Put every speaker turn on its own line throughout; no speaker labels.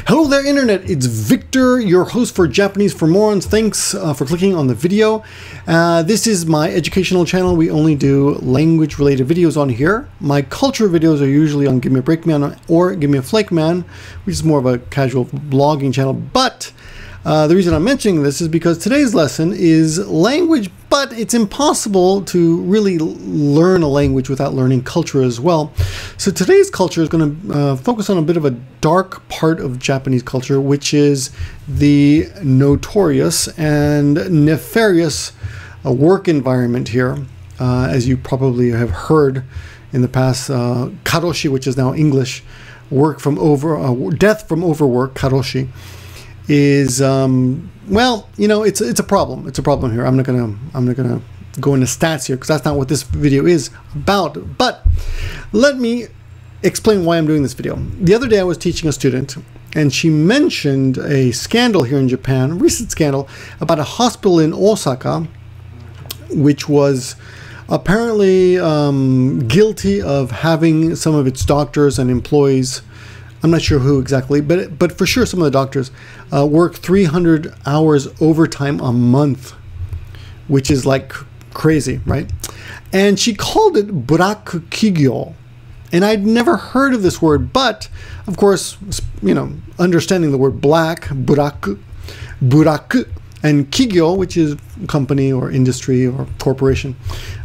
Hello there, Internet. It's Victor, your host for Japanese for Morons. Thanks for clicking on the video. This is my educational channel. We only do language-related videos on here. My culture videos are usually on Give Me a Break Man or Give Me a Flake Man, which is more of a casual blogging channel. But the reason I'm mentioning this is because today's lesson is language, but it's impossible to really learn a language without learning culture as well. So today's culture is going to focus on a bit of a dark part of Japanese culture, which is the notorious and nefarious work environment here. As you probably have heard in the past, karoushi, which is now English, death from overwork, karoushi, is well, you know, it's a problem. It's a problem here. I'm not gonna go into stats here because that's not what this video is about. But let me explain why I'm doing this video. The other day I was teaching a student and she mentioned a scandal here in Japan, a recent scandal about a hospital in Osaka, which was apparently guilty of having some of its doctors and employees, I'm not sure who exactly, but for sure some of the doctors work 300 hours overtime a month, which is like crazy, right? And she called it burakku kigyou. And I'd never heard of this word, but of course, you know, understanding the word black, burakku, and kigyou, which is company or industry or corporation,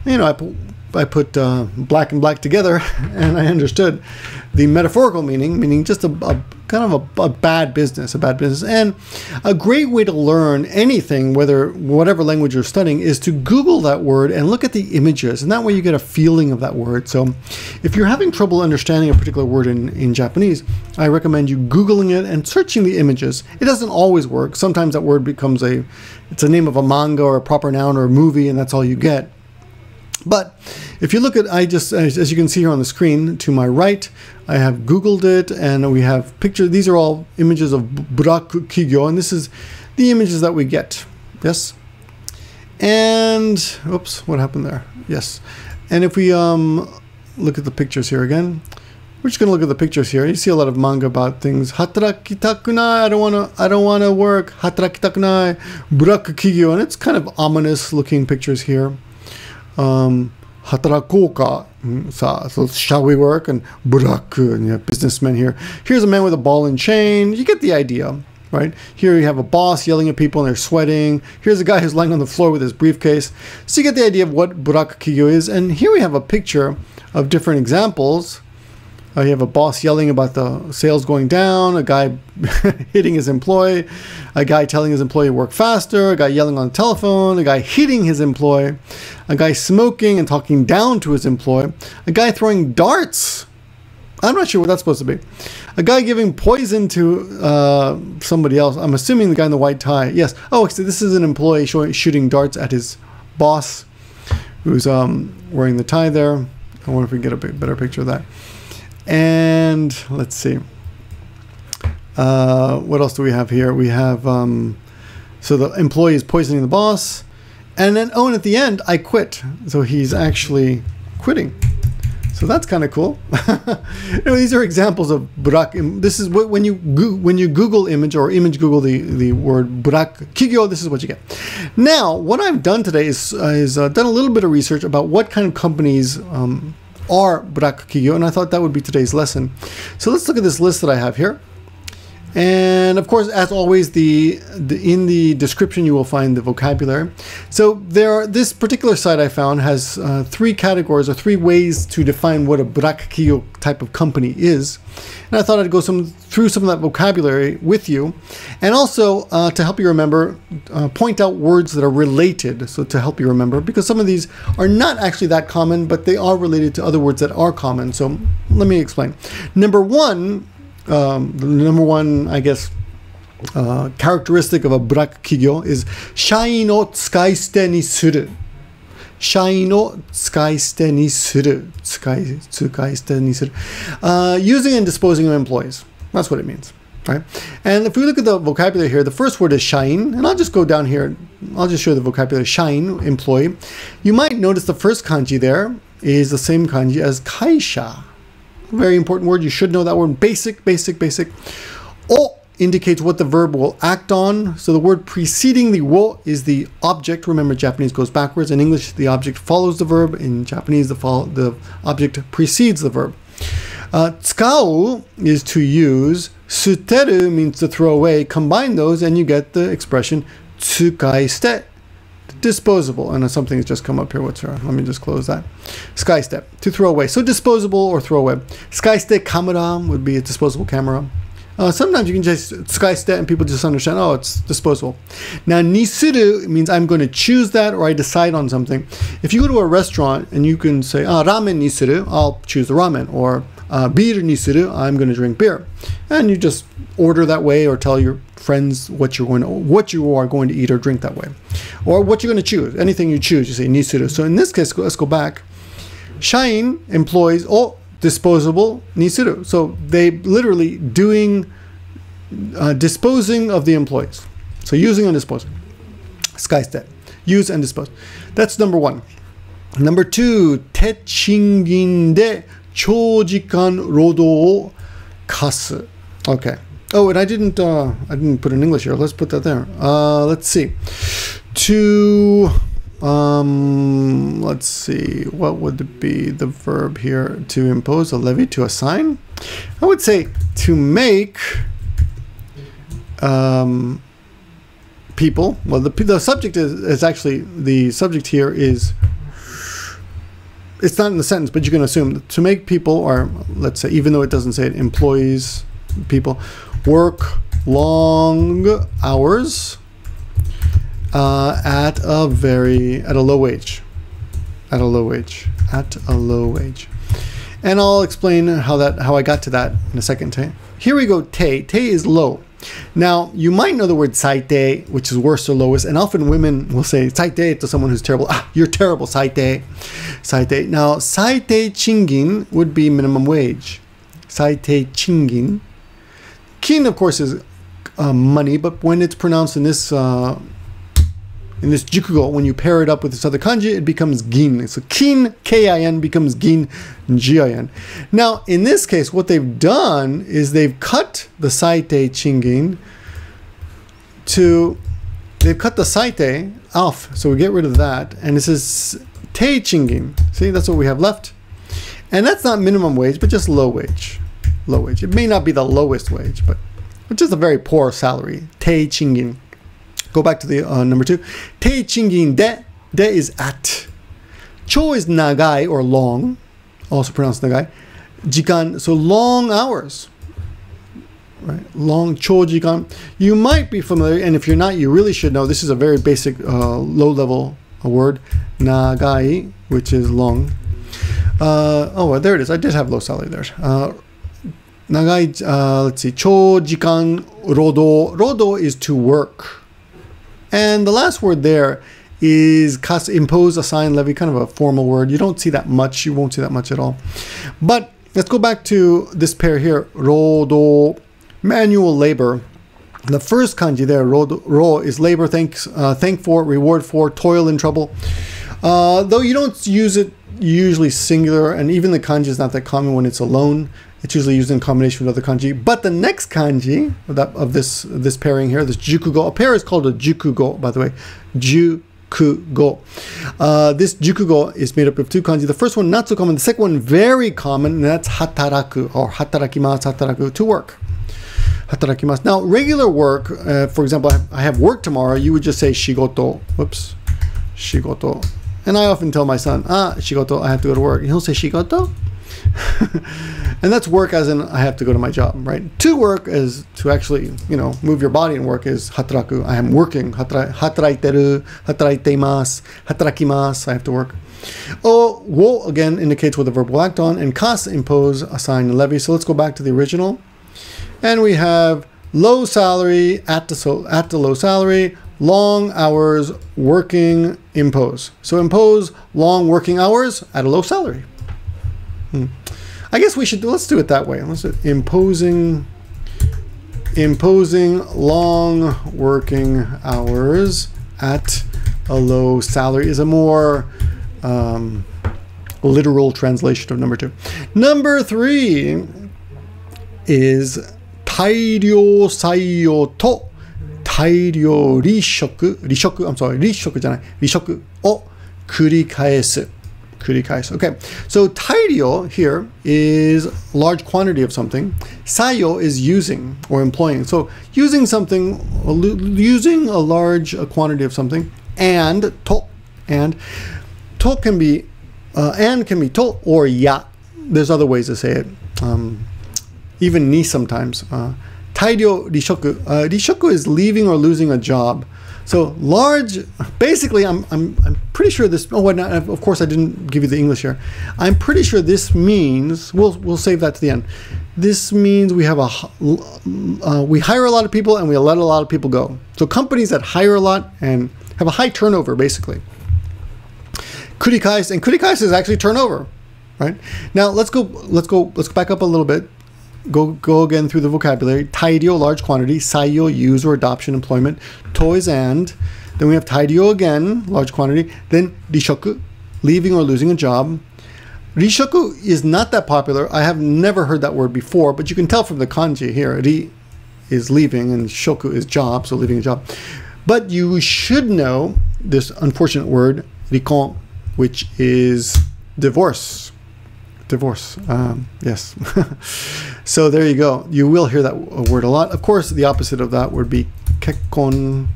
you know, I put black and black together and I understood the metaphorical meaning just a kind of a bad business, and a great way to learn anything, whatever language you're studying, is to Google that word and look at the images, and that way you get a feeling of that word. So if you're having trouble understanding a particular word in Japanese, I recommend you Googling it and searching the images. It doesn't always work. Sometimes that word becomes it's a name of a manga or a proper noun or a movie, and that's all you get. But if you look at, as you can see here on the screen to my right, I have Googled it and we have pictures. These are all images of burakku kigyou, and this is the images that we get. Yes. And, oops, what happened there? Yes. And if we look at the pictures here again, we're just going to look at the pictures here. You see a lot of manga about things. Hatarakitakunai, I don't want to work. Hatarakitakunai, burakku kigyou, and it's kind of ominous looking pictures here. Hataraku ka, so shall we work, and burakku, and you have businessmen here. Here's a man with a ball and chain. You get the idea, right? Here you have a boss yelling at people and they're sweating. Here's a guy who's lying on the floor with his briefcase. So you get the idea of what burakku kigyou is. And here we have a picture of different examples. You have a boss yelling about the sales going down, a guy hitting his employee, a guy telling his employee to work faster, a guy yelling on the telephone, a guy hitting his employee, a guy smoking and talking down to his employee, a guy throwing darts. I'm not sure what that's supposed to be. A guy giving poison to somebody else. I'm assuming the guy in the white tie. Yes. Oh, so this is an employee shooting darts at his boss who's wearing the tie there. I wonder if we can get a better picture of that. And let's see, what else do we have here? We have, so the employee is poisoning the boss, and then, oh, and at the end, I quit. So he's actually quitting. So that's kind of cool. You know, these are examples of burakku. This is what, when you Google image or image Google the word burakku kigyou, this is what you get. Now, what I've done today is done a little bit of research about what kind of companies are burakku kigyou, and I thought that would be today's lesson. So let's look at this list that I have here. And of course, as always, in the description you will find the vocabulary. So this particular site I found has three categories or three ways to define what a burakku kigyou type of company is. And I thought I'd go through some of that vocabulary with you, and also to help you remember, point out words that are related. So to help you remember, because some of these are not actually that common, but they are related to other words that are common. So let me explain. Number one, I guess, characteristic of a burakku kigyou is shain o tsukaisute ni suru. Shain o tsukaisute ni suru. Tsukaisute ni suru. Using and disposing of employees. That's what it means. right? And if we look at the vocabulary here, the first word is shain, and I'll just go down here. I'll just show the vocabulary. Shain, employee. You might notice the first kanji there is the same kanji as kaisha. Very important word. You should know that word. Basic. O indicates what the verb will act on. So the word preceding the wo is the object. Remember, Japanese goes backwards. In English, the object follows the verb. In Japanese, the object precedes the verb. Tsukau is to use. Suteru means to throw away. Combine those and you get the expression tsukaisute, disposable. And something has just come up here. What's here? Let me just close that. Tsukaisute, to throw away. So disposable or throw away. Tsukaisute camera would be a disposable camera. Sometimes you can just tsukaisute and people just understand, oh, it's disposable. Now, nisuru means I'm going to choose that or I decide on something. If you go to a restaurant and you can say, ramen nisuru, I'll choose the ramen. Or beer nisuru, I'm going to drink beer. And you just order that way or tell your friends what you are going to eat or drink that way. Or what you're going to choose. Anything you choose, you say nisuru. So in this case, let's go back. Shain employs, disposable nisuru. So they literally doing disposing of the employees. So using and disposing. Tsukaisute. Use and dispose. That's number one. Number two, Teichingin de choujikan roudouを課す. Okay. Oh, and I didn't put in English here. Let's put that there. Let's see. Let's see, what would be the verb here? To impose a levy, to assign? I would say to make people, well, the subject is actually, the subject here is, it's not in the sentence, but you can assume to make people, or let's say, even though it doesn't say it, employees, people, work long hours at a low wage. And I'll explain how I got to that in a second. Here we go. Te is low. Now you might know the word saite, which is worst or lowest, and often women will say saite to someone who's terrible. You're terrible, saite. Now Teichingin would be minimum wage. Teichingin. Kin, of course, is money, but when it's pronounced in this jukugo, when you pair it up with this other kanji, it becomes gin. So kin, K-I-N, becomes gin, G-I-N. Now, in this case, what they've done is they've cut the saite chingin they've cut the saite off. So we get rid of that. And it says Teichingin. See, that's what we have left. And that's not minimum wage, but just low wage. It may not be the lowest wage, but just a very poor salary. Teichingin. Go back to the number two. Teichingin de is at. Chou is nagai or long, also pronounced nagai. Jikan, so long hours. Right? Long choujikan. You might be familiar, and if you're not, you really should know. This is a very basic, low-level word. Nagai, which is long. Well, there it is. I did have low salary there. Nagai, let's see. Choujikan roudou. Roudou is to work. And the last word there is kasu, impose, assign, levy, kind of a formal word. You don't see that much. You won't see that much at all. But let's go back to this pair here. Roudou, manual labor. The first kanji there, ro, is labor, thank for, reward for, toil and trouble. Though you don't use it usually singular, and even the kanji is not that common when it's alone. It's usually used in combination with other kanji. But the next kanji of this pairing here, this jukugo, a pair is called a jukugo, by the way. Jukugo. This jukugo is made up of two kanji. The first one not so common. The second one very common, and that's hataraku or hatarakimasu, hataraku, to work. Hatarakimasu. Now, regular work, for example, I have work tomorrow. You would just say shigoto. Whoops, shigoto. And I often tell my son, shigoto, I have to go to work. And he'll say shigoto. And that's work as in I have to go to my job, right? To work is to actually, move your body and work is hataraku. I am working. Hataraiteru, hataraiteimasu, hatarakimasu. I have to work. Wo again indicates what the verb will act on, and kas, impose, assign, and levy. So let's go back to the original. And we have low salary at the low salary, long hours, working, impose. So impose long working hours at a low salary. I guess let's do it that way. Let's do imposing imposing long working hours at a low salary is a more literal translation of number 2. Number 3 is 大量採用と大量離職を繰り返す。Okay, so 大量 here is large quantity of something. 採用 is using or employing. So using something, using a large quantity of something, and to can be to or ya. There's other ways to say it. Even ni sometimes. 大量離職. 離職 is leaving or losing a job. So large, basically, I'm pretty sure this. Oh, of course, I didn't give you the English here. I'm pretty sure this means we'll save that to the end. This means we have we hire a lot of people and we let a lot of people go. So companies that hire a lot and have a high turnover, basically. Kurikais, and kurikais is actually turnover, right? Now let's go back up a little bit. Go again through the vocabulary. 大量, large quantity. 採用, use or adoption, employment. To is and. Then we have 大量 again, large quantity. Then 離職, leaving or losing a job. 離職 is not that popular. I have never heard that word before, but you can tell from the kanji here. 離 is leaving and shoku is job, so leaving a job. But you should know this unfortunate word, 離婚, which is divorce. Yes. So there you go. You will hear that word a lot. Of course, the opposite of that would be kekkon.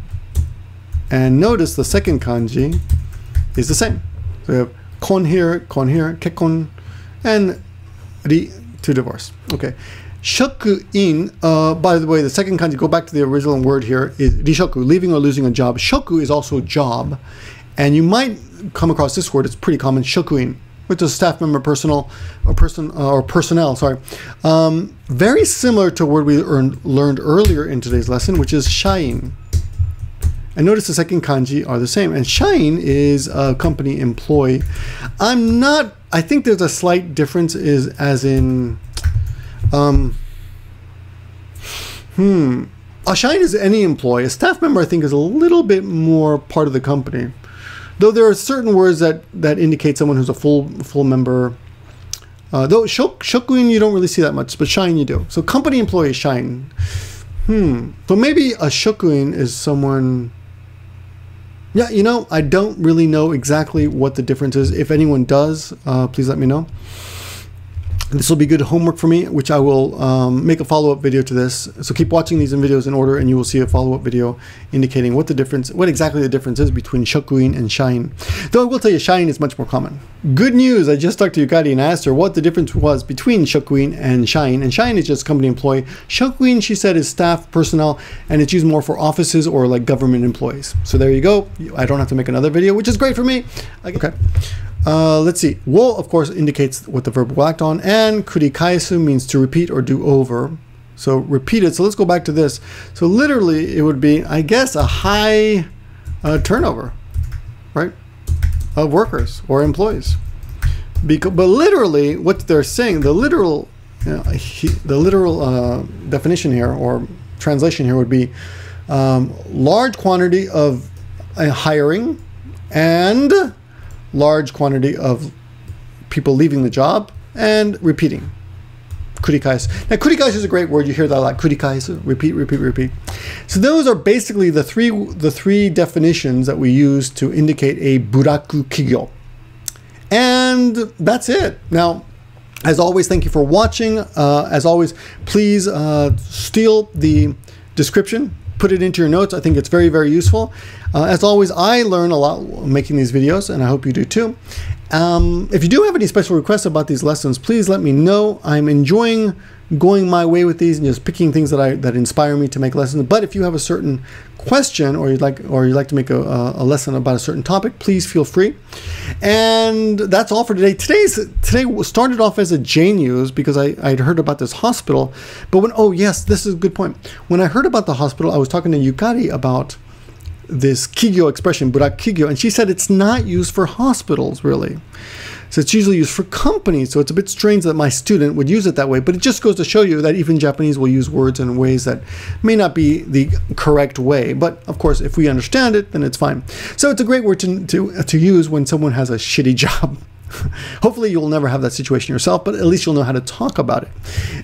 And notice the second kanji is the same. So we have kon here, kekkon, and ri to divorce. Okay. Shoku-in, by the way, the second kanji, go back to the original word here, is rishoku, leaving or losing a job. Shoku is also job. And you might come across this word, it's pretty common, shoku-in, which is staff member, personnel. Sorry, very similar to a word we learned earlier in today's lesson, which is shain. And notice the second kanji are the same. And shain is a company employee. I think there's a slight difference as in, a shain is any employee. A staff member, I think, is a little bit more part of the company. Though there are certain words that indicate someone who's a full member. Though shokuin you don't really see that much, but shain you do. So company employee is shain. So maybe a shokuin is someone. Yeah, you know, I don't really know exactly what the difference is. If anyone does, please let me know. This will be good homework for me, which I will make a follow-up video to this. So keep watching these videos in order, and you will see a follow-up video indicating what exactly the difference is between shokuin and shain. Though I will tell you, shain is much more common. Good news! I just talked to Yukari and asked her what the difference was between shokuin and shain. And shain is just company employee. Shokuin, she said, is staff personnel, and it's used more for offices or like government employees. So there you go. I don't have to make another video, which is great for me. Okay. Let's see. Wo, of course, indicates what the verb will act on, and kurikaisu means to repeat or do over. So repeated. So let's go back to this. So literally, it would be, I guess, a high turnover, right, of workers or employees. But literally, what they're saying, the literal definition here or translation here would be large quantity of hiring and large quantity of people leaving the job and repeating. Kurikaisu. Now, kurikaisu is a great word. You hear that a lot. Kurikaisu. Repeat. So those are basically the three definitions that we use to indicate a burakku kigyou. And that's it. Now, as always, thank you for watching. As always, please steal the description. Put it into your notes. I think it's very, very useful. As always, I learn a lot making these videos, and I hope you do too. If you do have any special requests about these lessons, please let me know. I'm enjoying going my way with these and just picking things that inspire me to make lessons. But if you have a certain question or you'd like to make a lesson about a certain topic, please feel free. And that's all for today. Today started off as a J news because I'd heard about this hospital. But oh yes, this is a good point. When I heard about the hospital, I was talking to Yukari about this kigyou expression, burakku, and she said it's not used for hospitals really. So it's usually used for companies. So it's a bit strange that my student would use it that way, but it just goes to show you that even Japanese will use words in ways that may not be the correct way. But of course, if we understand it, then it's fine. So it's a great word to use when someone has a shitty job. Hopefully you'll never have that situation yourself, but at least you'll know how to talk about it.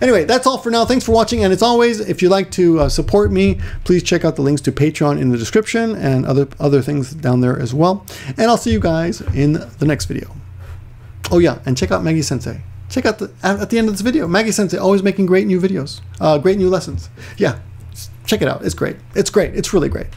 Anyway, that's all for now. Thanks for watching. And as always, if you'd like to support me, please check out the links to Patreon in the description and other things down there as well. And I'll see you guys in the next video. Oh yeah, and check out Maggie Sensei. Check out at the end of this video, Maggie Sensei always making great new videos, great new lessons. Yeah, check it out. It's great. It's great. It's really great.